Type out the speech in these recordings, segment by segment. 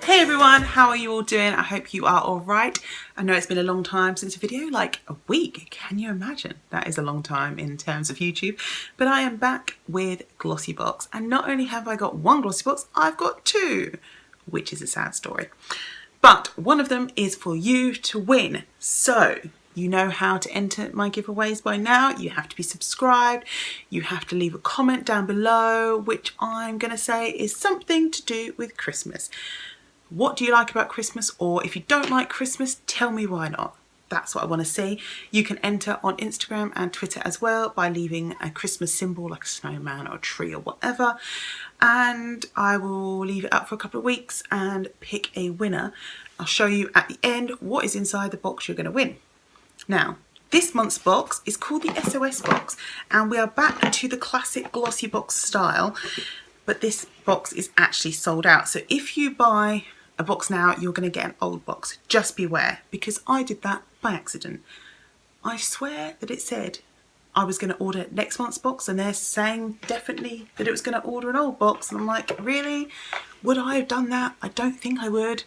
Hey everyone, how are you all doing? I hope you are all right. I know it's been a long time since a video, like a week. Can you imagine? That is a long time in terms of YouTube. But I am back with Glossybox, and not only have I got one Glossybox, I've got two, which is a sad story. But one of them is for you to win. So you know how to enter my giveaways by now. You have to be subscribed. You have to leave a comment down below, which I'm going to say is something to do with Christmas. What do you like about Christmas? Or if you don't like Christmas, tell me why not. That's what I want to see. You can enter on Instagram and Twitter as well by leaving a Christmas symbol like a snowman or a tree or whatever. And I will leave it up for a couple of weeks and pick a winner. I'll show you at the end what is inside the box you're going to win. Now, this month's box is called the SOS box, and we are back to the classic Glossybox style, but this box is actually sold out. So if you buy a box now, you're going to get an old box. Just beware, because I did that by accident. I swear that it said I was going to order next month's box, and they're saying definitely that it was going to order an old box, and I'm like, really? Would I have done that? I don't think I would.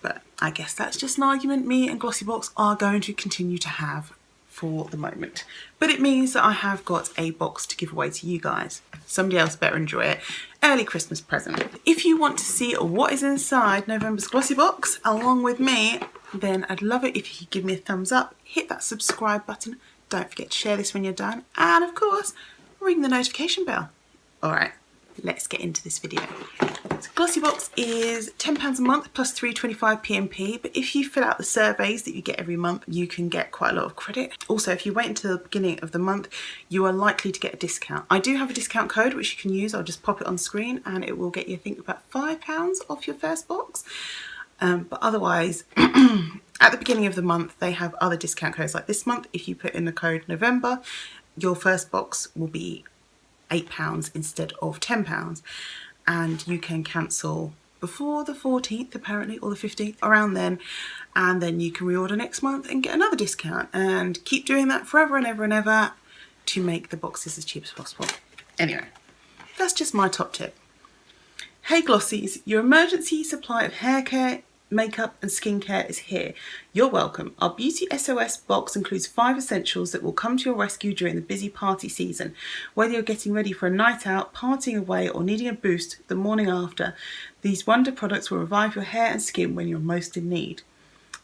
But I guess that's just an argument me and Glossybox are going to continue to have for the moment. But it means that I have got a box to give away to you guys. Somebody else better enjoy it. Early Christmas present. If you want to see what is inside November's Glossybox along with me, then I'd love it if you could give me a thumbs up, hit that subscribe button, don't forget to share this when you're done, and of course, ring the notification bell. Alright, let's get into this video. So Glossybox is £10 a month plus £3.25 PMP, but if you fill out the surveys that you get every month, you can get quite a lot of credit. Also, if you wait until the beginning of the month, you are likely to get a discount. I do have a discount code which you can use. I'll just pop it on screen and it will get you, I think, about £5 off your first box. But otherwise, at the beginning of the month, they have other discount codes. Like this month, if you put in the code November, your first box will be £8 instead of £10. And you can cancel before the 14th apparently, or the 15th, around then, and then you can reorder next month and get another discount, and keep doing that forever and ever and ever to make the boxes as cheap as possible. Anyway, that's just my top tip. Hey Glossies, your emergency supply of hair care, makeup and skincare is here. You're welcome. Our Beauty SOS box includes 5 essentials that will come to your rescue during the busy party season. Whether you're getting ready for a night out, partying away, or needing a boost the morning after, these wonder products will revive your hair and skin when you're most in need.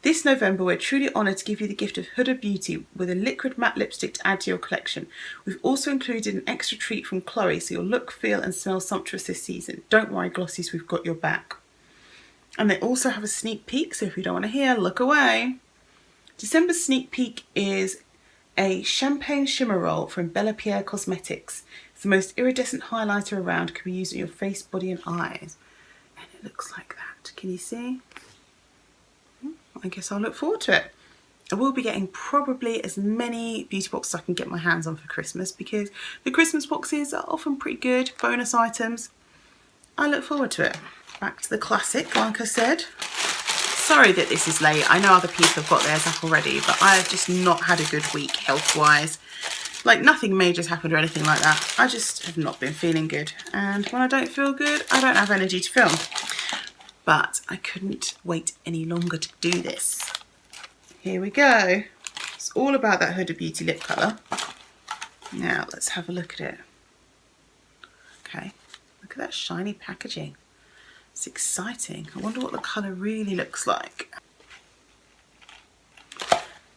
This November, we're truly honoured to give you the gift of Huda Beauty with a liquid matte lipstick to add to your collection. We've also included an extra treat from Chloe, so you'll look, feel and smell sumptuous this season. Don't worry Glossies, we've got your back. And they also have a sneak peek, so if you don't want to hear, look away. December's sneak peek is a champagne shimmer roll from Bella Pierre Cosmetics. It's the most iridescent highlighter around, can be used on your face, body and eyes. And it looks like that. Can you see? I guess I'll look forward to it. I will be getting probably as many beauty boxes I can get my hands on for Christmas, because the Christmas boxes are often pretty good, bonus items. I look forward to it. Back to the classic, like I said. Sorry that this is late. I know other people have got theirs up already, but I have just not had a good week health-wise. Like, nothing major's happened or anything like that. I just have not been feeling good. And when I don't feel good, I don't have energy to film. But I couldn't wait any longer to do this. Here we go. It's all about that Huda Beauty lip colour. Now, let's have a look at it. Okay, look at that shiny packaging. It's exciting. I wonder what the colour really looks like.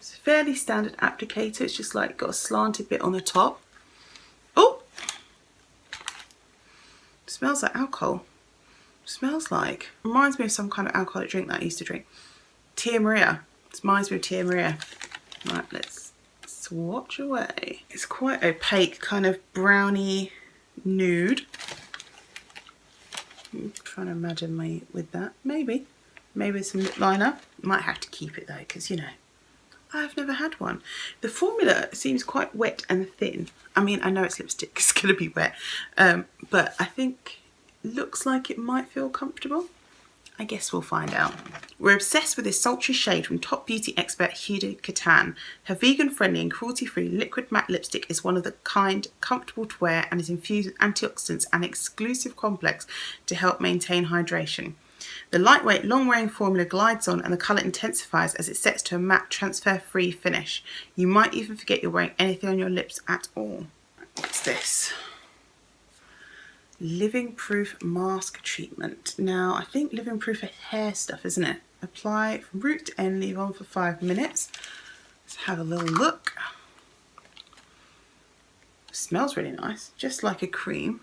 It's a fairly standard applicator. It's just like got a slanted bit on the top. Oh! It smells like alcohol. It smells like. Reminds me of some kind of alcoholic drink that I used to drink. Tia Maria. It reminds me of Tia Maria. Right, let's swatch away. It's quite opaque, kind of browny nude. I'm trying to imagine me with that. Maybe some lip liner. Might have to keep it though, because you know, I've never had one. The formula seems quite wet and thin. I mean, I know it's lipstick, it's gonna be wet, but I think it looks like it might feel comfortable. I guess we'll find out. We're obsessed with this sultry shade from top beauty expert Huda Katan. Her vegan-friendly and cruelty-free liquid matte lipstick is one of the kind, comfortable to wear, and is infused with antioxidants and exclusive complex to help maintain hydration. The lightweight, long-wearing formula glides on and the colour intensifies as it sets to a matte, transfer-free finish. You might even forget you're wearing anything on your lips at all. What's this? Living Proof Mask Treatment. Now, I think Living Proof is hair stuff, isn't it? Apply from root to end, leave on for 5 minutes. Let's have a little look. It smells really nice, just like a cream.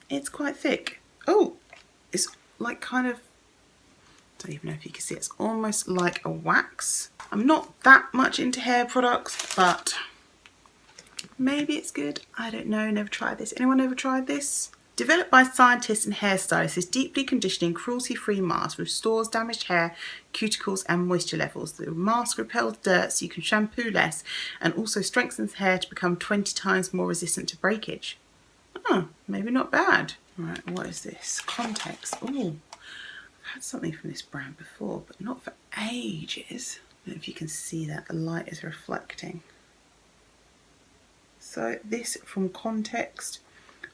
It's quite thick. Oh, it's like kind of, I don't even know if you can see it. It's almost like a wax. I'm not that much into hair products, but maybe it's good. I don't know, never tried this. Anyone ever tried this? Developed by scientists and hairstylists, this deeply conditioning, cruelty-free mask restores damaged hair, cuticles and moisture levels. The mask repels dirt so you can shampoo less and also strengthens hair to become 20 times more resistant to breakage. Oh, maybe not bad. Right, what is this? Context. Oh, I've had something from this brand before, but not for ages. I don't know if you can see that, the light is reflecting. So this from Context.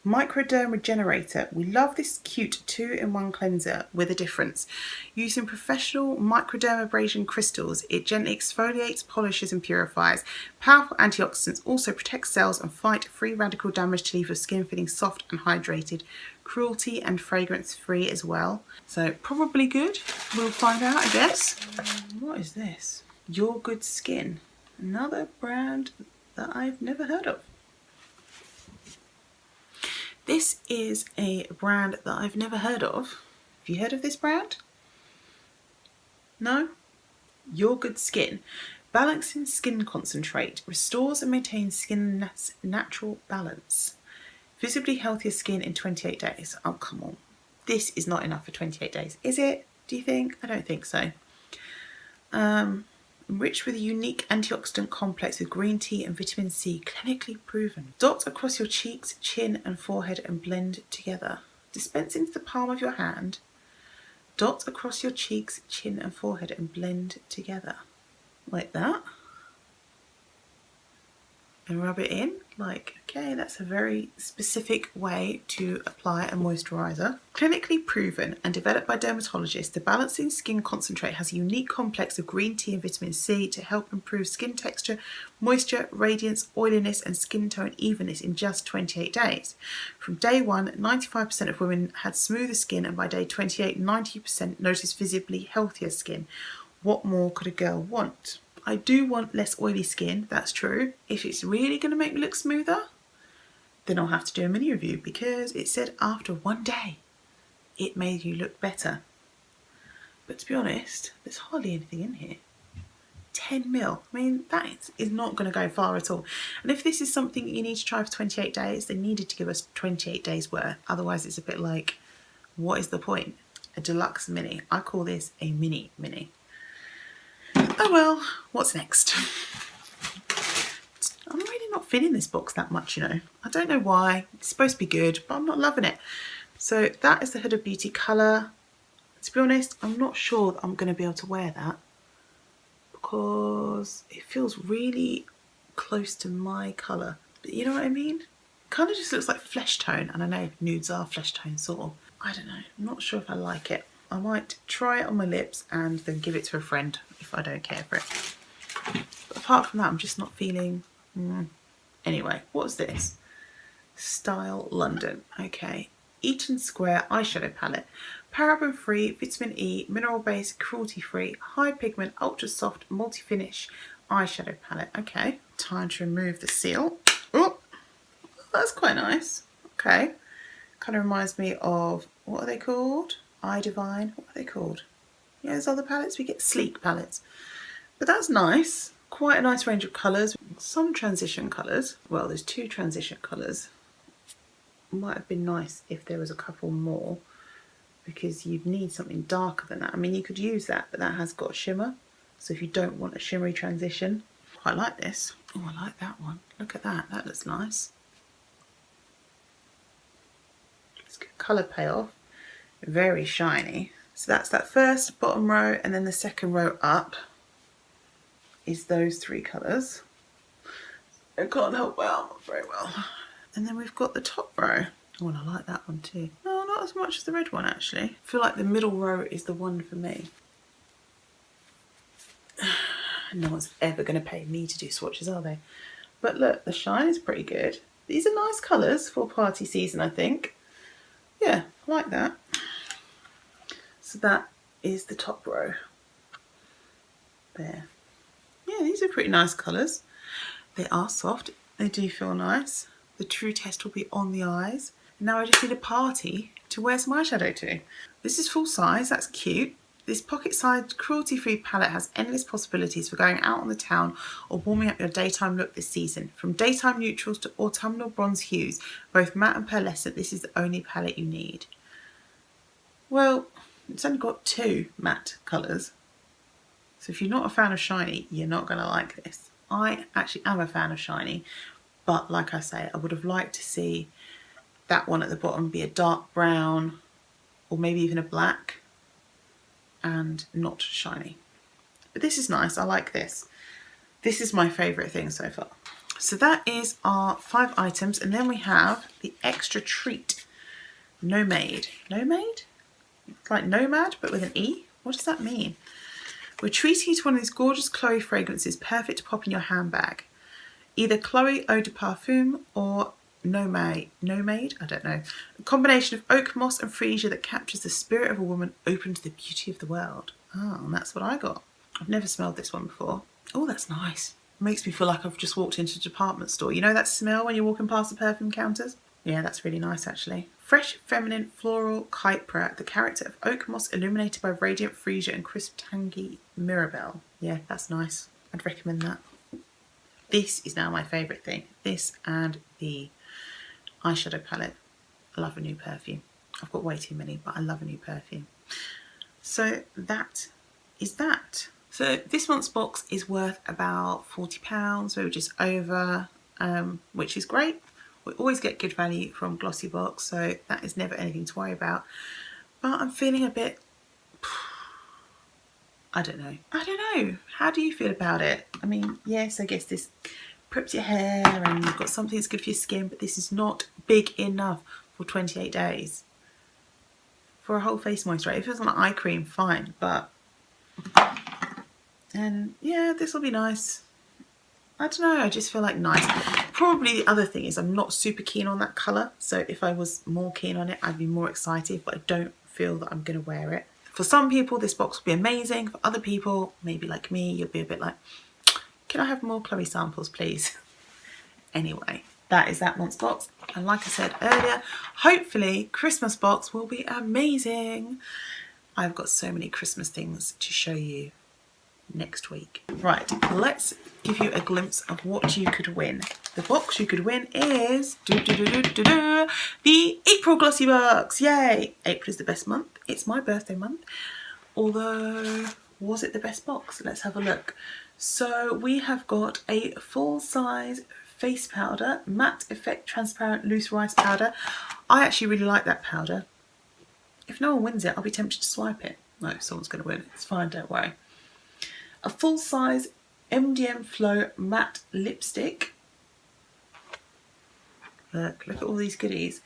Microderm Regenerator. We love this cute 2-in-1 cleanser with a difference. Using professional microdermabrasion crystals, it gently exfoliates, polishes and purifies. Powerful antioxidants also protect cells and fight free radical damage to leave your skin feeling soft and hydrated. Cruelty and fragrance free as well. So probably good. We'll find out, I guess. What is this? Your Good Skin. Another brand that I've never heard of. This is a brand that I've never heard of. Have you heard of this brand? No? Your Good Skin. Balancing Skin Concentrate. Restores and maintains skin's natural balance. Visibly healthier skin in 28 days. Oh, come on. This is not enough for 28 days. Is it? Do you think? I don't think so. Enriched with a unique antioxidant complex with green tea and vitamin C, clinically proven. Dot across your cheeks, chin and forehead and blend together. Dispense into the palm of your hand. Dot across your cheeks, chin and forehead and blend together. Like that. And rub it in. Like, okay, that's a very specific way to apply a moisturiser. Clinically proven and developed by dermatologists, the Balancing Skin Concentrate has a unique complex of green tea and vitamin C to help improve skin texture, moisture, radiance, oiliness and skin tone evenness in just 28 days. From day 1, 95% of women had smoother skin, and by day 28, 90% noticed visibly healthier skin. What more could a girl want? I do want less oily skin, that's true. If it's really going to make me look smoother, then I'll have to do a mini review, because it said after 1 day it made you look better. But to be honest, there's hardly anything in here. 10ml. I mean, that is not going to go far at all. And if this is something you need to try for 28 days, they needed to give us 28 days worth. Otherwise it's a bit like, what is the point? A deluxe mini. I call this a mini. Oh well, what's next? I'm really not feeling this box that much, you know. I don't know why. It's supposed to be good, but I'm not loving it. So that is the Huda Beauty colour. To be honest, I'm not sure that I'm going to be able to wear that, because it feels really close to my colour. But you know what I mean? It kind of just looks like flesh tone, and I know nudes are flesh tone sort of. I don't know. I'm not sure if I like it. I might try it on my lips and then give it to a friend if I don't care for it. But apart from that, I'm just not feeling... Anyway, what's this? Style London. Okay. Eaton Square eyeshadow palette. Paraben free, vitamin E, mineral based, cruelty free, high pigment, ultra soft, multi finish eyeshadow palette. Okay. Time to remove the seal. Oh, that's quite nice. Okay. Kind of reminds me of, what are they called? Eye Divine. What are they called? Yeah, those other palettes. We get sleek palettes. But that's nice. Quite a nice range of colours. Some transition colours. Well, there's 2 transition colours. Might have been nice if there was a couple more, because you'd need something darker than that. I mean, you could use that, but that has got a shimmer. So if you don't want a shimmery transition, quite like this. Oh, I like that one. Look at that. That looks nice. It's good colour payoff. Very shiny. So that's that first bottom row, and then the second row up is those 3 colours. I can't help well, not very well. And then we've got the top row. Oh, and I like that one too. Oh, not as much as the red one actually. I feel like the middle row is the one for me. No one's ever going to pay me to do swatches, are they? But look, the shine is pretty good. These are nice colours for party season, I think. Yeah, I like that. So that is the top row. There. Yeah, these are pretty nice colours. They are soft. They do feel nice. The true test will be on the eyes. And now I just need a party to wear some eyeshadow to. This is full size. That's cute. This pocket-sized, cruelty-free palette has endless possibilities for going out on the town or warming up your daytime look this season. From daytime neutrals to autumnal bronze hues, both matte and pearlescent, this is the only palette you need. Well, it's only got 2 matte colours. So if you're not a fan of shiny, you're not going to like this. I actually am a fan of shiny, but like I say, I would have liked to see that one at the bottom be a dark brown or maybe even a black and not shiny. But this is nice. I like this. This is my favourite thing so far. So that is our 5 items, and then we have the extra treat. Nomade. Nomade? It's like nomad but with an E? What does that mean? We're treating you to one of these gorgeous Chloe fragrances, perfect to pop in your handbag. Either Chloe Eau de Parfum or Nomade, I don't know. A combination of oak moss and freesia that captures the spirit of a woman open to the beauty of the world. Oh, and that's what I got. I've never smelled this one before. Oh, that's nice. It makes me feel like I've just walked into a department store. You know that smell when you're walking past the perfume counters? Yeah, that's really nice actually. Fresh, feminine, floral Kypra, the character of oak moss illuminated by radiant freesia and crisp, tangy Mirabelle. Yeah, that's nice. I'd recommend that. This is now my favourite thing. This and the eyeshadow palette. I love a new perfume. I've got way too many, but I love a new perfume. So that is that. So this month's box is worth about £40. We were just over, which is great. We always get good value from Glossybox, so that is never anything to worry about. But I'm feeling a bit, I don't know. How do you feel about it? I mean, yes, I guess this preps your hair and you've got something that's good for your skin, but this is not big enough for 28 days. For a whole face moisturiser. If it was an eye cream, fine, but... And yeah, this will be nice. I don't know, I just feel like nice. Probably the other thing is I'm not super keen on that colour, so if I was more keen on it, I'd be more excited, but I don't feel that I'm going to wear it. For some people, this box will be amazing. For other people, maybe like me, you'll be a bit like, can I have more Chloe samples, please? Anyway, that is that month's box. And like I said earlier, hopefully Christmas box will be amazing. I've got so many Christmas things to show you next week. Right, let's give you a glimpse of what you could win. The box you could win is the April Glossybox. Yay! April is the best month. It's my birthday month. Although, was it the best box? Let's have a look. So we have got a full-size face powder, matte effect transparent loose rice powder. I actually really like that powder. If no one wins it, I'll be tempted to swipe it. No, someone's going to win it. It's fine, don't worry. A full-size MDM Flow matte lipstick. Look at all these goodies.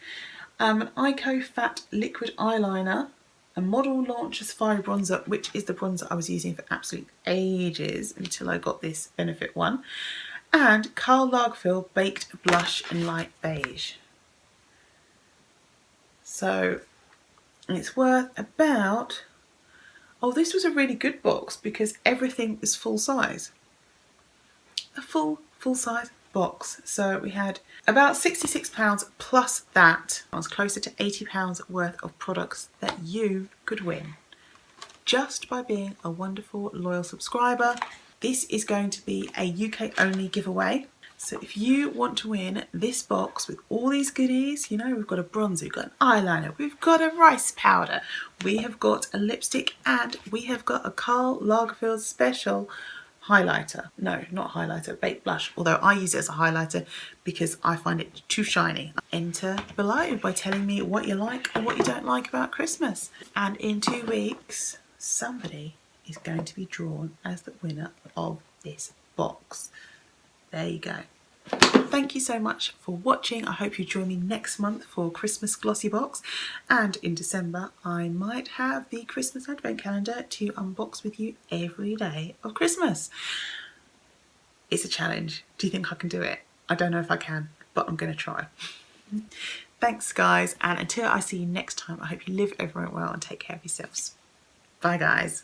An Ico Fat liquid eyeliner. A Model Launcher Safari bronzer, which is the bronzer I was using for absolute ages until I got this Benefit one. And Karl Lagerfeld Baked Blush in Light Beige. So it's worth about... Oh, this was a really good box because everything is full size. A full size box. So we had about £66 plus that. I was closer to £80 worth of products that you could win just by being a wonderful loyal subscriber. This is going to be a UK only giveaway. So if you want to win this box with all these goodies, you know, we've got a bronzer, we've got an eyeliner, we've got a rice powder, we have got a lipstick, and we have got a Karl Lagerfeld special highlighter. No, not highlighter, baked blush, although I use it as a highlighter because I find it too shiny. Enter below by telling me what you like or what you don't like about Christmas. And in 2 weeks, somebody is going to be drawn as the winner of this box. There you go. thank you so much for watching. I hope you join me next month for Christmas Glossybox, and in December I might have the Christmas Advent Calendar to unbox with you every day of Christmas. It's a challenge. Do you think I can do it? I don't know if I can, but I'm going to try. Thanks guys, and until I see you next time, I hope you live everywhere well and take care of yourselves. Bye guys.